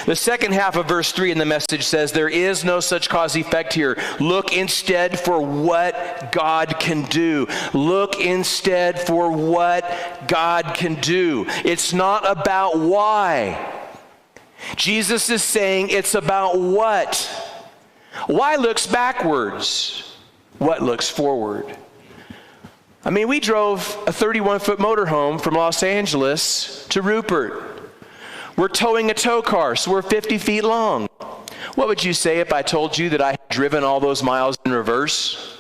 The second half of verse 3 in the Message says, there is no such cause-effect here. Look instead for what God can do. Look instead for what God can do. It's not about why. Jesus is saying it's about what. Why looks backwards. What looks forward. I mean, we drove a 31-foot motorhome from Los Angeles to Rupert. We're towing a tow car, so we're 50 feet long. What would you say if I told you that I had driven all those miles in reverse?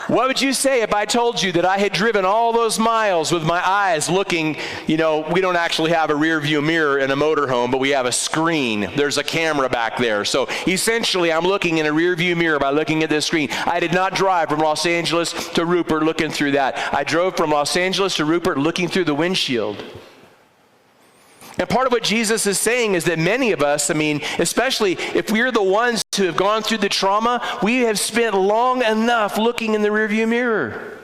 What would you say if I told you that I had driven all those miles with my eyes looking, we don't actually have a rear view mirror in a motorhome, but we have a screen. There's a camera back there. So essentially, I'm looking in a rear view mirror by looking at this screen. I did not drive from Los Angeles to Rupert looking through that. I drove from Los Angeles to Rupert looking through the windshield. And part of what Jesus is saying is that many of us, especially if we're the ones who have gone through the trauma, we have spent long enough looking in the rearview mirror.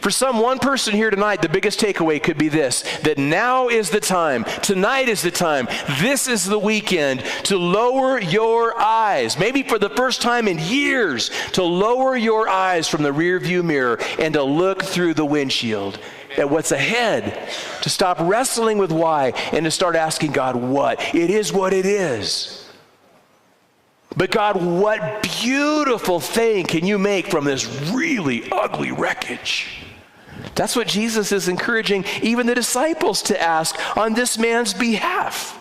For one person here tonight, the biggest takeaway could be this, that now is the time, tonight is the time, this is the weekend to lower your eyes, maybe for the first time in years, to lower your eyes from the rearview mirror and to look through the windshield at what's ahead, to stop wrestling with why and to start asking God what. It is what it is. But God, what beautiful thing can you make from this really ugly wreckage? That's what Jesus is encouraging even the disciples to ask on this man's behalf.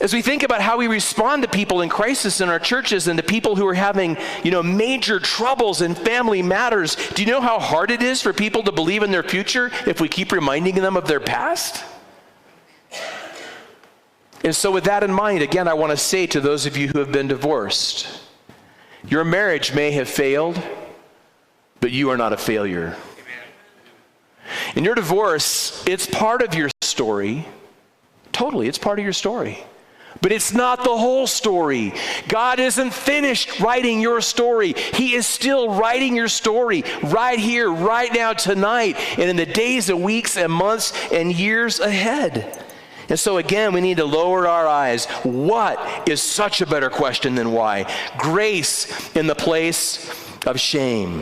As we think about how we respond to people in crisis in our churches and to people who are having, major troubles in family matters, do you know how hard it is for people to believe in their future if we keep reminding them of their past? And so with that in mind, again, I want to say to those of you who have been divorced, your marriage may have failed, but you are not a failure. In your divorce, it's part of your story. Totally, it's part of your story. But it's not the whole story. God isn't finished writing your story. He is still writing your story right here, right now, tonight, and in the days and weeks and months and years ahead. And so again, we need to lower our eyes. What is such a better question than why? Grace in the place of shame.